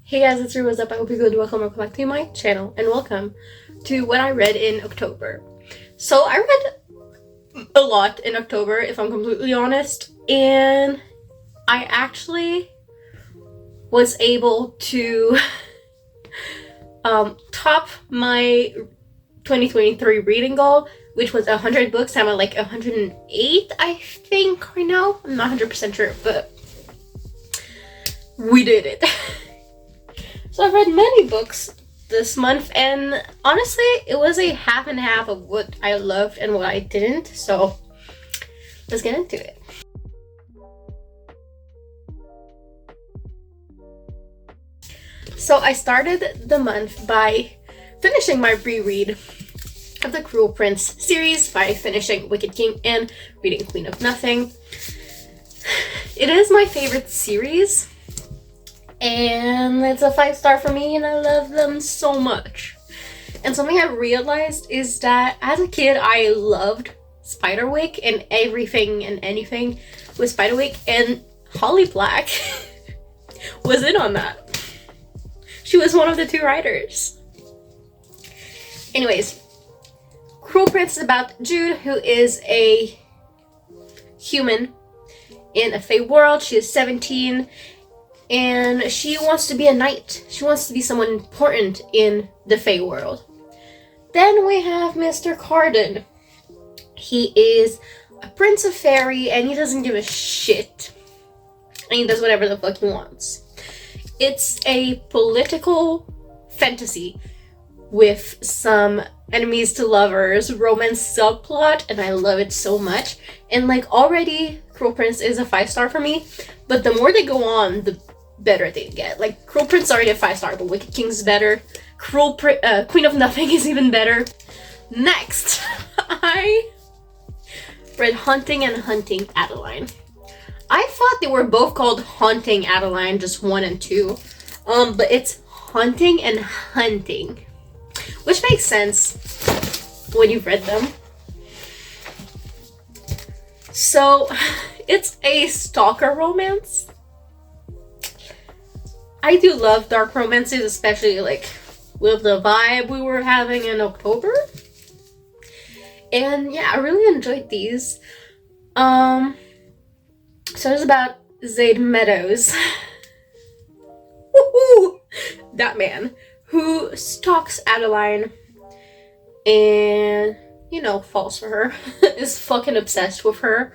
Hey guys, it's Rue. What's up? I hope you're good. Welcome back to my channel and welcome to what I read in October. So I read a lot in October, if I'm completely honest, and I actually was able to top my 2023 reading goal, which was 100 books. I'm at like 108, I think, right now. I'm not 100% sure, but we did it. So I've read many books this month, and honestly, it was a half and half of what I loved and what I didn't. So let's get into it. So I started the month by finishing my reread of the Cruel Prince series by finishing Wicked King and reading Queen of Nothing. It is my favorite series, and it's a 5-star for me, and I love them so much. And something I realized is that as a kid, I loved Spiderwick and everything and anything with Spiderwick, and Holly Black was in on that. She was one of the 2 writers. Anyways, Cruel Prince is about Jude, who is a human in a Fae world. She is 17, and she wants to be a knight. She wants to be someone important in the Fae world. Then we have Mr. Carden. He is a prince of fairy, and he doesn't give a shit. And he does whatever the fuck he wants. It's a political fantasy with some enemies to lovers romance subplot, and I love it so much. And like, already Cruel Prince is a 5-star for me, but the more they go on, the better they get. Like, Cruel Prince is already a 5-star, but Wicked King's better. Queen of Nothing is even better. Next, I read Haunting and Hunting Adeline. I thought they were both called Haunting Adeline, just 1 and 2. But it's Haunting and Hunting, which makes sense when you've read them. So, it's a stalker romance. I do love dark romances, especially like with the vibe we were having in October. And yeah, I really enjoyed these. So it's about Zaid Meadows. Woohoo! That man who stalks Adeline and, you know, falls for her. Is fucking obsessed with her.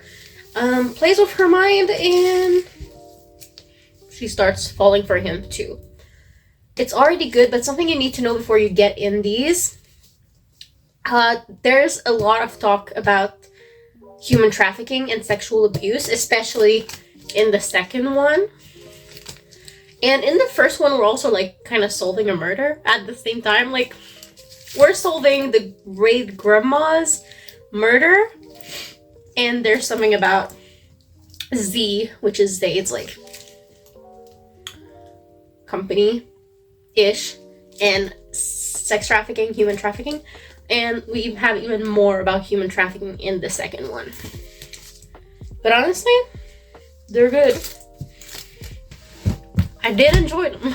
Plays with her mind, and she starts falling for him too. It's already good, but something you need to know before you get in these. There's a lot of talk about human trafficking and sexual abuse, especially in the second one. And in the first one, we're also like kind of solving a murder at the same time. Like, we're solving the great grandma's murder, and there's something about Z, which is Zaid's like company-ish, and sex trafficking, human trafficking. And we have even more about human trafficking in the second one. But honestly, they're good. I did enjoy them.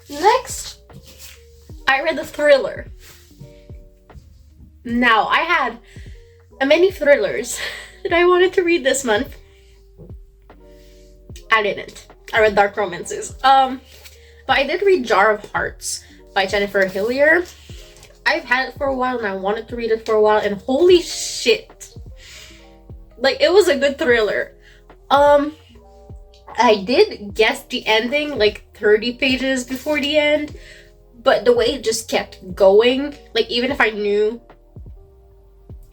Next, I read the thriller. Now, I had many thrillers that I wanted to read this month. I didn't. I read dark romances. But I did read Jar of Hearts by Jennifer Hillier. I've had it for a while, and I wanted to read it for a while, and holy shit. Like, it was a good thriller. I did guess the ending like 30 pages before the end, but the way it just kept going, like, even if I knew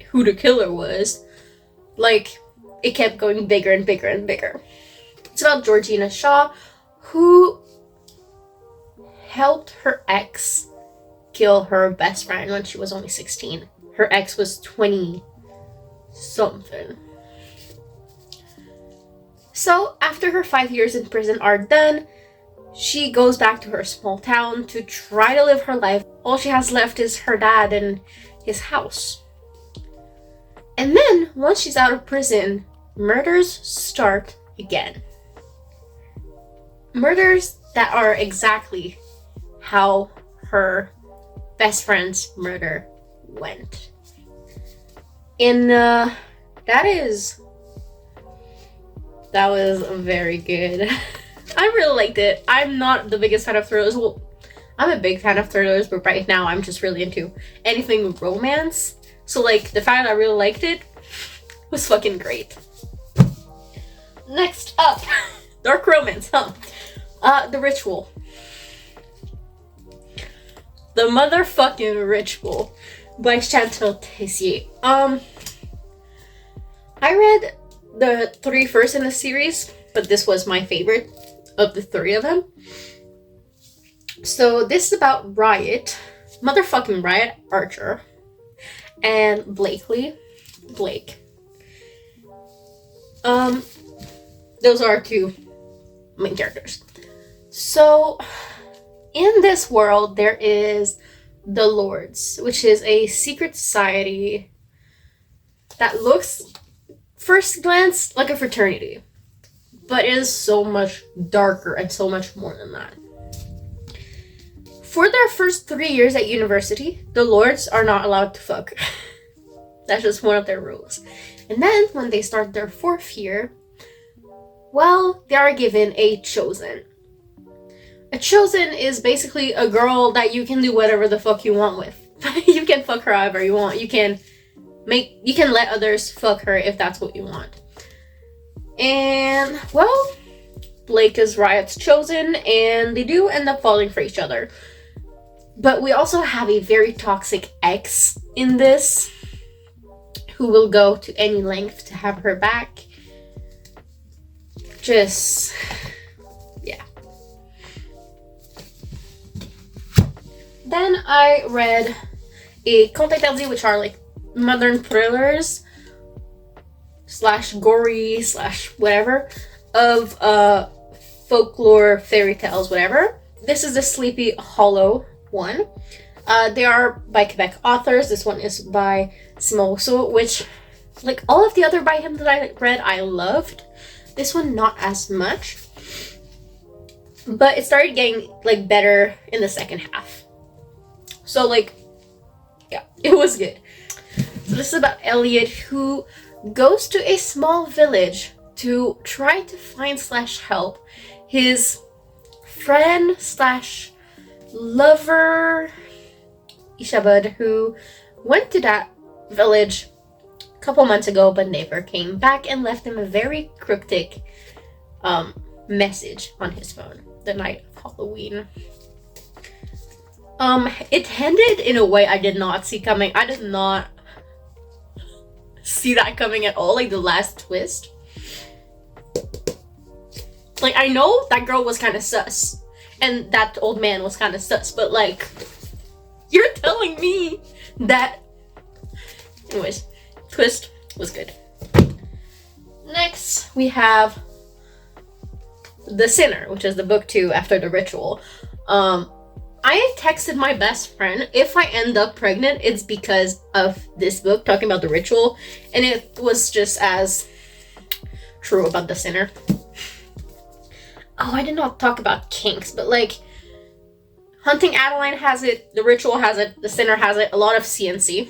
who the killer was, like, it kept going bigger and bigger and bigger. It's about Georgina Shaw, who helped her ex kill her best friend when she was only 16. Her ex was 20 something. So after her 5 years in prison are done, she goes back to her small town to try to live her life. All she has left is her dad and his house. And then, once she's out of prison, murders start again. Murders that are exactly how her best friend's murder went. And that was very good. I really liked it. I'm not the biggest fan of thrillers. Well, I'm a big fan of thrillers, but right now I'm just really into anything with romance. So like the fact that I really liked it was fucking great. Next up, dark romance, huh? The Ritual. The motherfucking Ritual by Chantal Tessier. I read the 3 first in the series, but this was my favorite of the 3 of them. So this is about Riot, motherfucking Riot Archer, and Blake. Those are 2 main characters. So in this world, there is the Lords, which is a secret society that looks, first glance, like a fraternity, but it is so much darker and so much more than that. For their first 3 years at university, the Lords are not allowed to fuck. That's just one of their rules. And then when they start their 4th year, well, they are given a chosen. A chosen is basically a girl that you can do whatever the fuck you want with. You can fuck her however you want. You can let others fuck her if that's what you want. And, well, Blake is Riot's chosen, and they do end up falling for each other. But we also have a very toxic ex in this, who will go to any length to have her back. Just, yeah. Then I read a Conte Interdit, which are like modern thrillers / gory / whatever of folklore, fairy tales, whatever. This is the Sleepy Hollow one. They are by Quebec authors. This one is by Simon Rousseau, which, like all of the other by him that I read, I loved. This one not as much, but it started getting like better in the second half. So like, yeah, it was good. So this is about Elliot, who goes to a small village to try to find / help his friend / lover Ishabud, who went to that village a couple months ago but never came back, and left him a very cryptic message on his phone the night of Halloween. It ended in a way I did not see coming. I did not see that coming at all, like the last twist. Like, I know that girl was kind of sus, and that old man was kind of sus, but like, you're telling me that... Anyways, twist was good. Next, we have The Sinner, which is the book 2 after The Ritual. I texted my best friend, if I end up pregnant, it's because of this book talking about The Ritual, and it was just as true about The Sinner. Oh, I did not talk about kinks, but like, Hunting Adeline has it, The Ritual has it, The Sinner has it, a lot of CNC,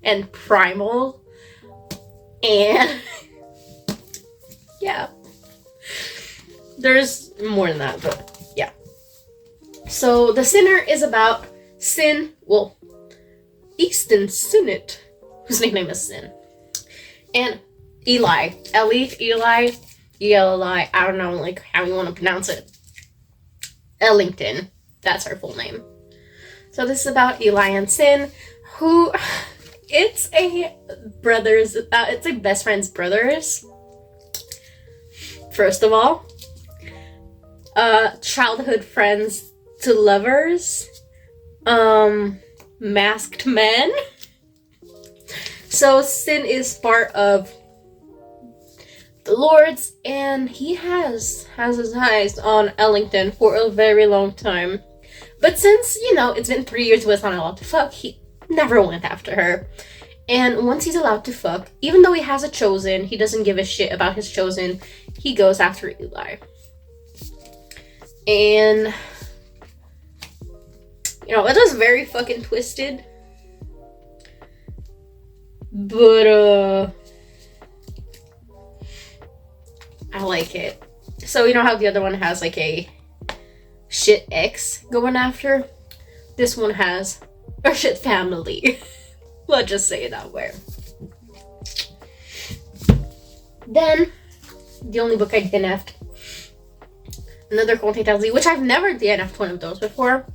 and Primal, and yeah. There's more than that, but yeah. So The Sinner is about Sin, well, Easton Sinnott, whose nickname is Sin, and Eli, Eli, E-L-L-I, I don't know, like, how you want to pronounce it. Ellington, that's her full name. So this is about Eli and Sin, who, it's a best friend's brothers, first of all. Childhood friends to lovers. Masked men. So Sin is part of the Lords, and he has his eyes on Ellington for a very long time. But since, you know, it's been 3 years he was not allowed to fuck, he never went after her. And once he's allowed to fuck, even though he has a chosen, he doesn't give a shit about his chosen, he goes after Eli. And you know, it was very fucking twisted. But I like it. So you know how the other one has like a shit ex going after? This one has a shit family. Let's just say it that way. Then, the only book I DNF'd, another Conte Tazli, which I've never DNF'd one of those before,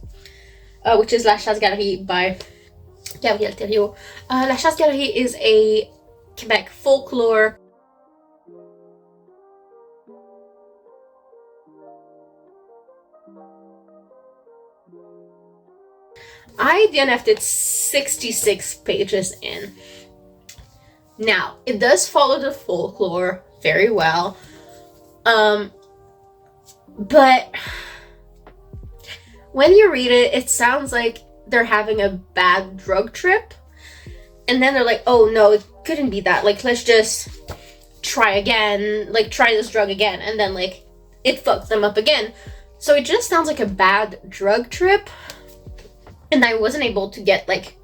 which is La Chasse Galerie by Gabriel Thériault. La Chasse Galerie is a Quebec folklore. I DNF'd it 66 pages in. Now, it does follow the folklore very well. But when you read it, it sounds like they're having a bad drug trip. And then they're like, oh no, it couldn't be that. Like, let's just try again. Like, try this drug again. And then, like, it fucks them up again. So it just sounds like a bad drug trip. And I wasn't able to get, like,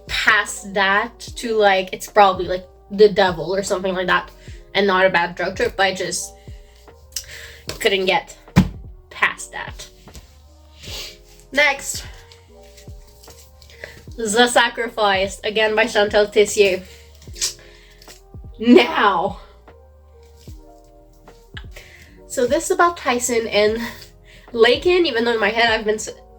past that to, like, it's probably, like, the devil or something like that. And not a bad drug trip. But I just couldn't get past that. Next. The Sacrifice, again by Chantal Tessier. Now. So this is about Tyson and Lakin, even though in my head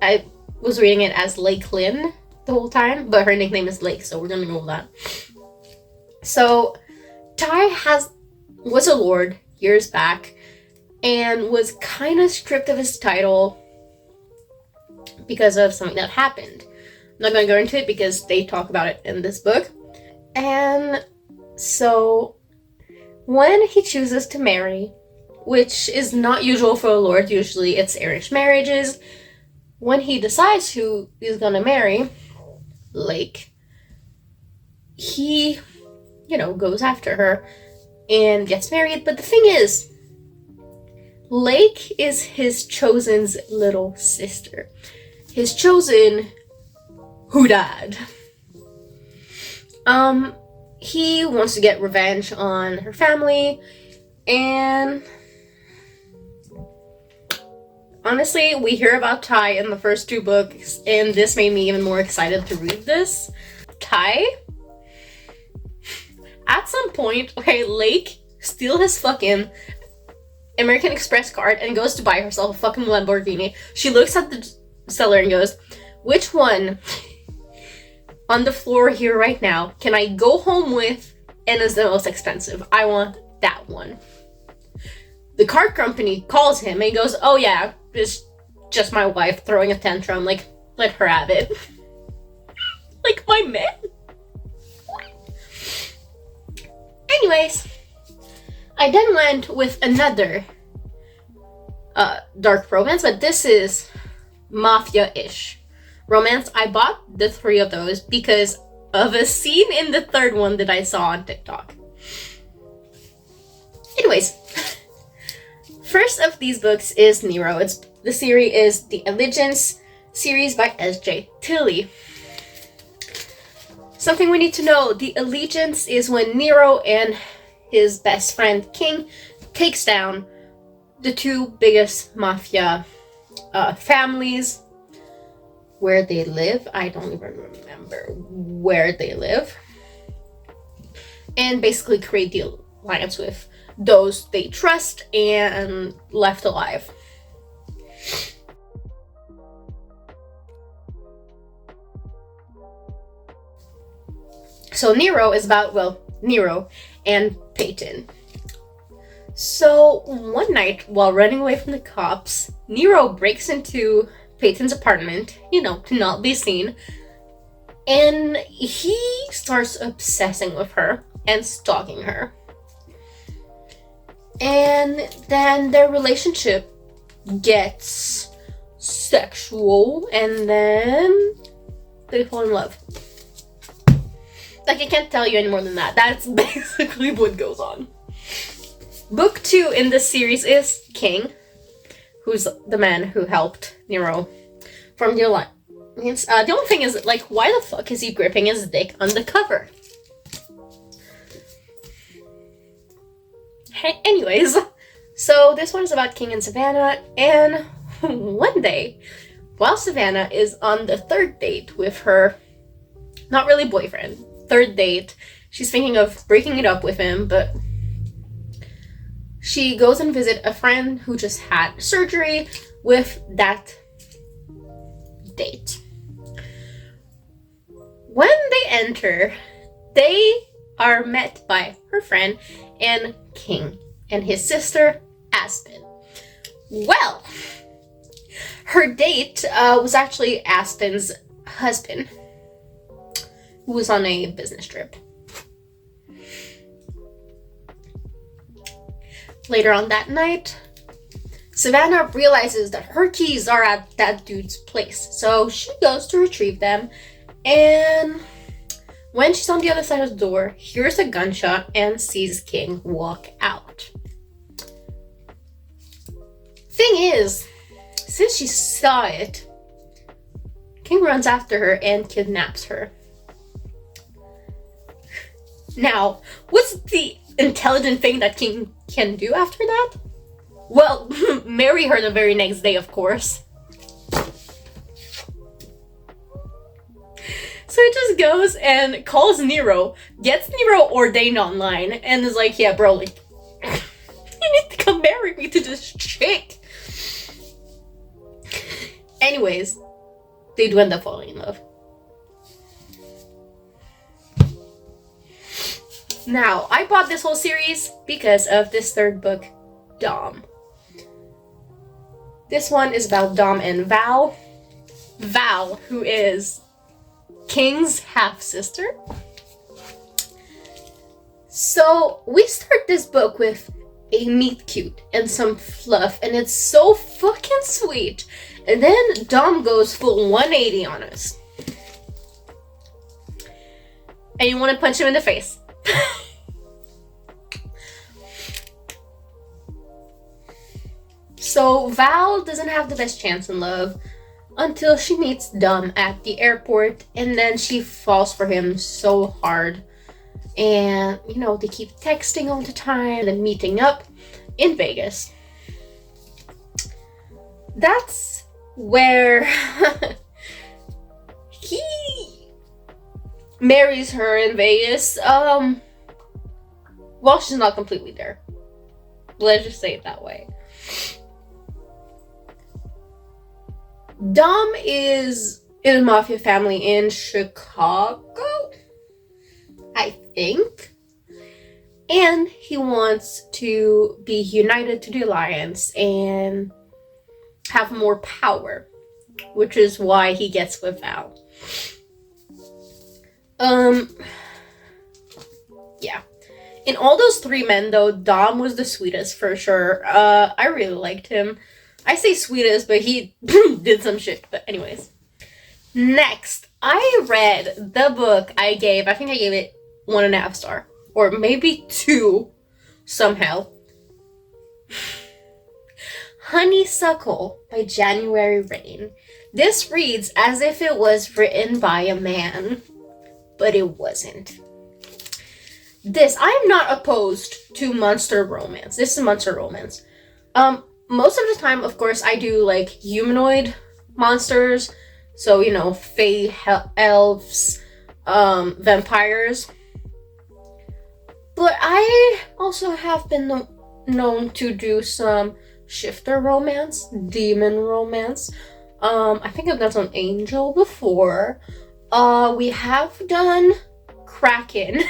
I was reading it as Lakelin the whole time, but her nickname is Lake, so we're gonna go with that. So Ty was a lord years back and was kind of stripped of his title because of something that happened. I'm not going to go into it because they talk about it in this book. And so when he chooses to marry, which is not usual for a lord, usually it's arranged marriages, when he decides who he's going to marry, Lake, he, you know, goes after her and gets married. But the thing is, Lake is his chosen's little sister. His chosen who died. He wants to get revenge on her family, and honestly, we hear about Ty in the first two books, and this made me even more excited to read this. Ty, at some point, okay, Lake steals his fucking American Express card and goes to buy herself a fucking Lamborghini. She looks at the seller and goes, which one on the floor here right now can I go home with and is the most expensive? I want that one. The card company calls him and he goes, oh yeah, it's just my wife throwing a tantrum, like, let her have it. Like, my man. Anyways, I then went with another dark romance, but this is mafia-ish romance. I bought the 3 of those because of a scene in the third one that I saw on TikTok. Anyways, first of these books is Nero. The series is the Allegiance series by S.J. Tilly. Something we need to know, the Allegiance is when Nero and his best friend King takes down the 2 biggest mafia families. Where they live, I don't even remember where they live, and basically create the alliance with those they trust and left alive. So Nero is about, well, Nero and Peyton. So one night while running away from the cops, Nero breaks into Peyton's apartment, you know, to not be seen, and he starts obsessing with her and stalking her. And then their relationship gets sexual, and then they fall in love. Like, I can't tell you any more than that. That's basically what goes on. Book 2 in this series is King, who's the man who helped Nero from the alliance. The only thing is, like, why the fuck is he gripping his dick on the cover? Hey, anyways, so this one is about King and Savannah, and one day, while Savannah is on the third date with her, not really boyfriend, third date, she's thinking of breaking it up with him, but she goes and visit a friend who just had surgery with that date. When they enter, they are met by her friend and King and his sister, Aspen. Well, her date was actually Aspen's husband, who was on a business trip. Later on that night, Savannah realizes that her keys are at that dude's place, so she goes to retrieve them, and when she's on the other side of the door, hears a gunshot and sees King walk out. Thing is, since she saw it, King runs after her and kidnaps her. Now, what's the intelligent thing that King can do after that? Well, marry her the very next day, of course. So he just goes and calls Nero, gets Nero ordained online, and is like, yeah, bro, like, you need to come marry me to this chick. Anyways, they do end up falling in love. Now, I bought this whole series because of this third book, Dom. This one is about Dom and Val. Val, who is King's half-sister. So, we start this book with a meet cute and some fluff, and it's so fucking sweet. And then Dom goes full 180 on us. And you want to punch him in the face. So Val doesn't have the best chance in love until she meets Dom at the airport, and then she falls for him so hard. And, you know, they keep texting all the time and meeting up in Vegas. That's where he marries her in Vegas. Well, she's not completely there. Let's just say it that way. Dom is in a mafia family in Chicago, I think. And he wants to be united to the Alliance and have more power, which is why he gets with Val. Yeah. In all those three men, though, Dom was the sweetest for sure. I really liked him. I say sweetest, but he did some shit. But anyways. Next, I read the book I think I gave it 1.5 stars. Or maybe 2, somehow. Honeysuckle by January Rain. This reads as if it was written by a man, but it wasn't. I'm not opposed to monster romance. This is monster romance. Most of the time, of course, I do like humanoid monsters. So, you know, fae, elves, vampires. But I also have been known to do some shifter romance, demon romance. I think I've done some angel before. We have done Kraken.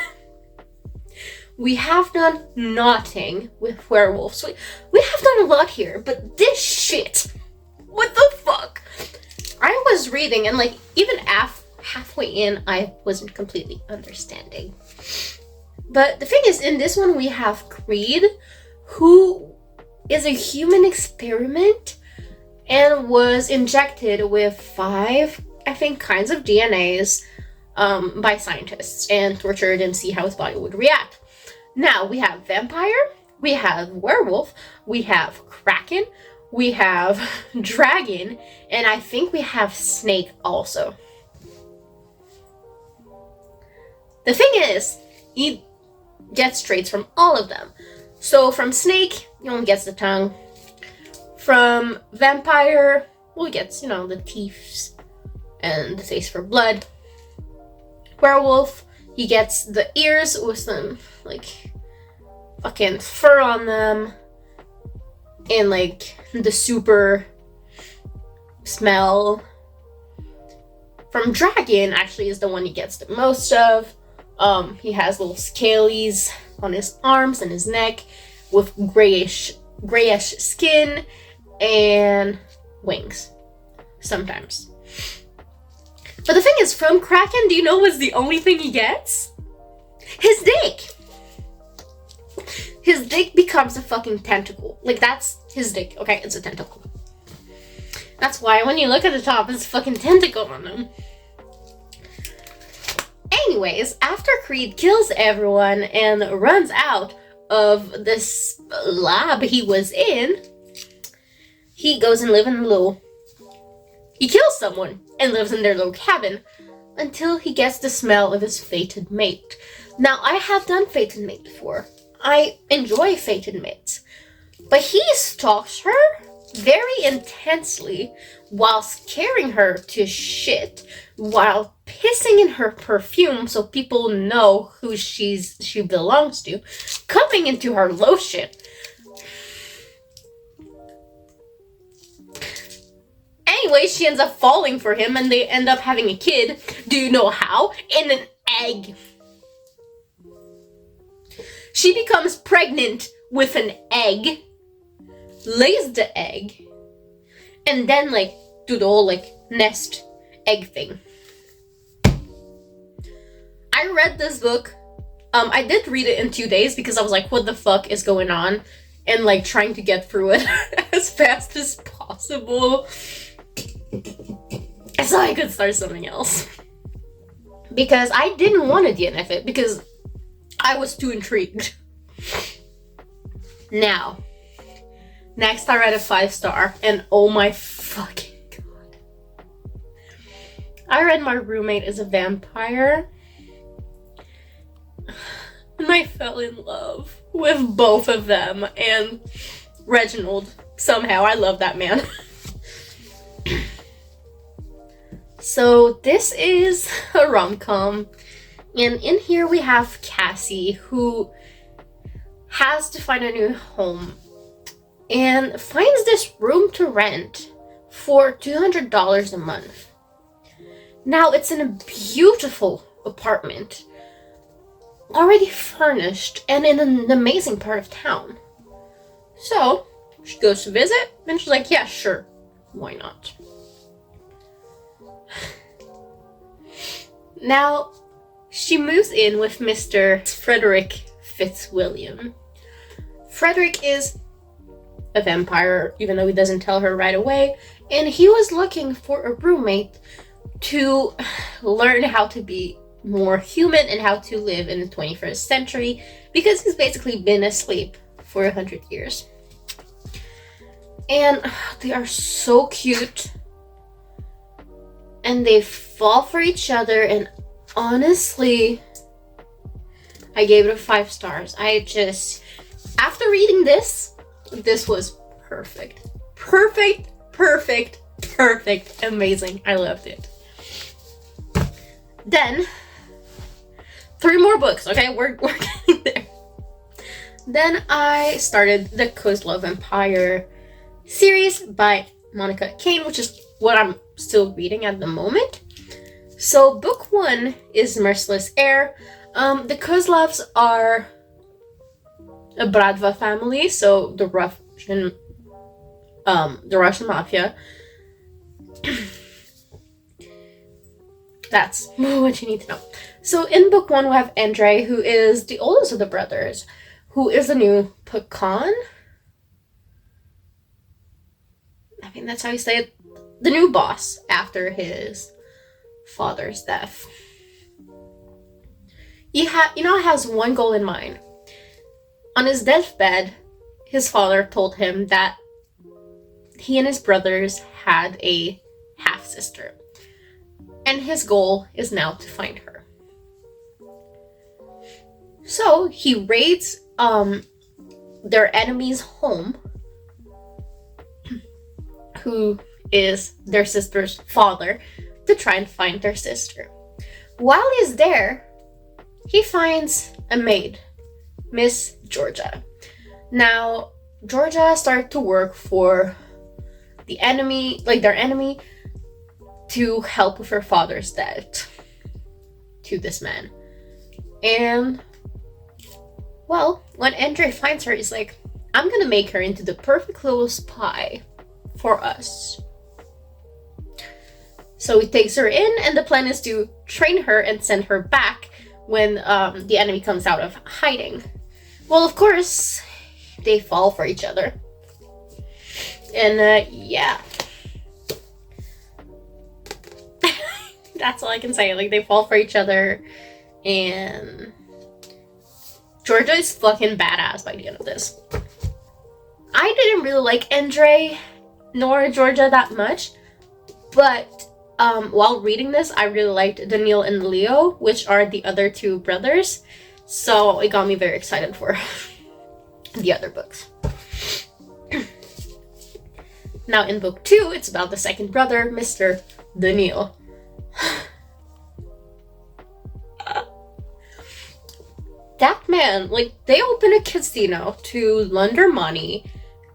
We have done Knotting with werewolves. We have done a lot here, but this shit, what the fuck? I was reading and like even halfway in, I wasn't completely understanding. But the thing is, in this one we have Creed, who is a human experiment and was injected with 5, I think, kinds of DNAs by scientists and tortured and see how his body would react. Now, we have vampire, we have werewolf, we have kraken, we have Dragon, and I think we have Snake also. The thing is, he gets traits from all of them. So from Snake, he only gets the tongue. From Vampire, well, he gets, the teeth and the taste for blood. Werewolf, he gets the ears with some, fucking fur on them. And, the super smell. From Dragon, actually, is the one he gets the most of. He has little scalies on his arms and his neck with grayish skin and wings sometimes. But the thing is, from Kraken, do you know what's the only thing he gets? His dick! His dick becomes a fucking tentacle. That's his dick. Okay, it's a tentacle. That's why when you look at the top, it's a fucking tentacle on him. Anyways, after Creed kills everyone and runs out of this lab he was in, he goes and lives in he kills someone and lives in their little cabin until he gets the smell of his fated mate. Now, I have done fated mate before. I enjoy fated mates. But he stalks her very intensely whilst carrying her to shit, while pissing in her perfume so people know who she belongs to, coming into her lotion. Anyway, she ends up falling for him and they end up having a kid. Do you know how? In an egg. She becomes pregnant with an egg, lays the egg, and then do the whole nest egg thing. I read this book. I did read it in 2 days because I was like, what the fuck is going on? And trying to get through it as fast as possible so I could start something else. Because I didn't want to DNF it because I was too intrigued. Now, next I read a 5-star, and oh my fucking god. I read My Roommate is a Vampire, and I fell in love with both of them, and Reginald. Somehow, I love that man. So, this is a rom-com, and in here we have Cassie, who has to find a new home and finds this room to rent for $200 a month. Now, it's in a beautiful apartment, already furnished and in an amazing part of town. So, she goes to visit and she's like, yeah, sure, why not? Now, she moves in with Mr. Frederick Fitzwilliam. Frederick is a vampire, even though he doesn't tell her right away, and he was looking for a roommate to learn how to be more human and how to live in the 21st century, because he's basically been asleep for 100 years. And they are so cute, and they fall for each other, and honestly, I gave it a 5 stars. After reading this was perfect. Perfect. Amazing. I loved it. Then, 3 more books, okay? We're getting there. Then I started the Kozlov Vampire series by Monica Kane, which is what I'm still reading at the moment. So book 1 is Merciless Heir. The Kozlovs are a Bradva family, so the Russian mafia. That's what you need to know. So in book 1 we have Andrei, who is the oldest of the brothers, who is the new Pecan. I think that's how you say it. The new boss after his father's death. He has one goal in mind. On his deathbed, his father told him that he and his brothers had a half-sister. And his goal is now to find her. So he raids their enemy's home, who is their sister's father, to try and find their sister. While he's there, he finds a maid, Miss Georgia. Now, Georgia started to work for the enemy, like their enemy, to help with her father's debt to this man. And, well, when Andre finds her, he's like, I'm gonna make her into the perfect little spy for us. So he takes her in, and the plan is to train her and send her back when the enemy comes out of hiding. Well, of course, they fall for each other. And, yeah. That's all I can say. Like, they fall for each other, and Georgia is fucking badass by the end of this. I didn't really like Andre nor Georgia that much, but while reading this, I really liked Daniel and Leo, which are the other two brothers. So it got me very excited for the other books. Now in book 2, it's about the second brother, Mr. Daniel. That man, like, they open a casino to launder money,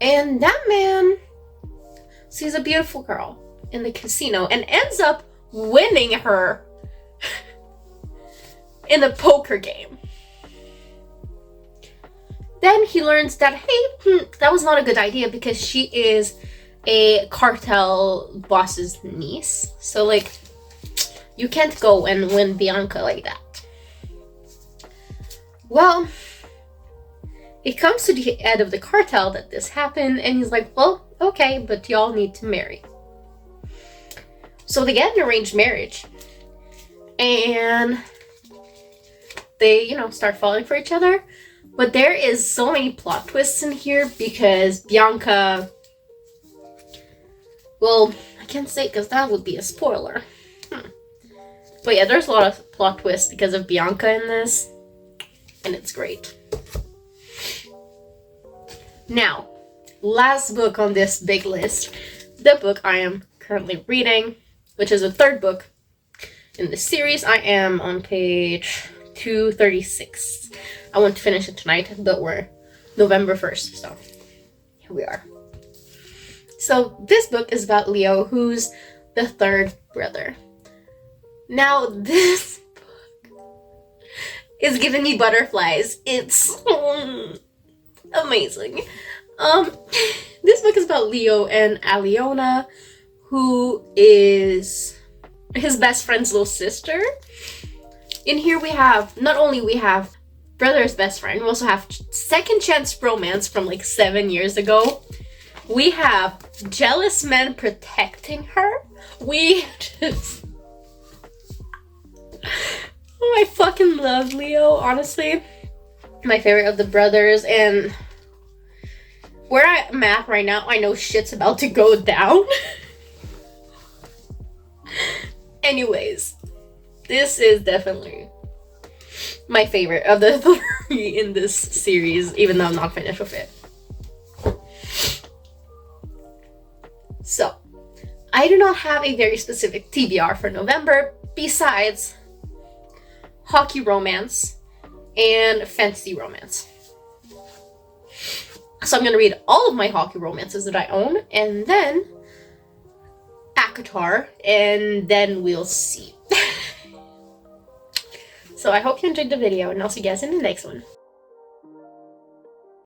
and that man sees a beautiful girl in the casino and ends up winning her in a poker game. Then he learns that, hey, that was not a good idea because she is a cartel boss's niece. So, like, you can't go and win Bianca like that. Well, it comes to the head of the cartel that this happened, and he's like, well, okay, but y'all need to marry. So they get an arranged marriage, and they, start falling for each other. But there is so many plot twists in here because Bianca, well, I can't say because that would be a spoiler. But yeah, there's a lot of plot twists because of Bianca in this, and it's great. Now, last book on this big list, the book I am currently reading, which is the third book in the series. I am on page 236. I want to finish it tonight, but we're November 1st, so here we are. So this book is about Leo, who's the third brother. Now, this book is giving me butterflies. It's amazing. This book is about Leo and Aliona, who is his best friend's little sister. In here we have, not only we have brother's best friend, we also have second chance romance from like 7 years ago. We have jealous men protecting her. We just... Oh, I fucking love Leo, honestly. My favorite of the brothers, and where I'm at right now, I know shit's about to go down. Anyways, this is definitely my favorite of the 3 in this series, even though I'm not finished with it. So, I do not have a very specific TBR for November, besides hockey romance and fantasy romance. So I'm going to read all of my hockey romances that I own, and then ACOTAR, and then we'll see. So I hope you enjoyed the video, and I'll see you guys in the next one.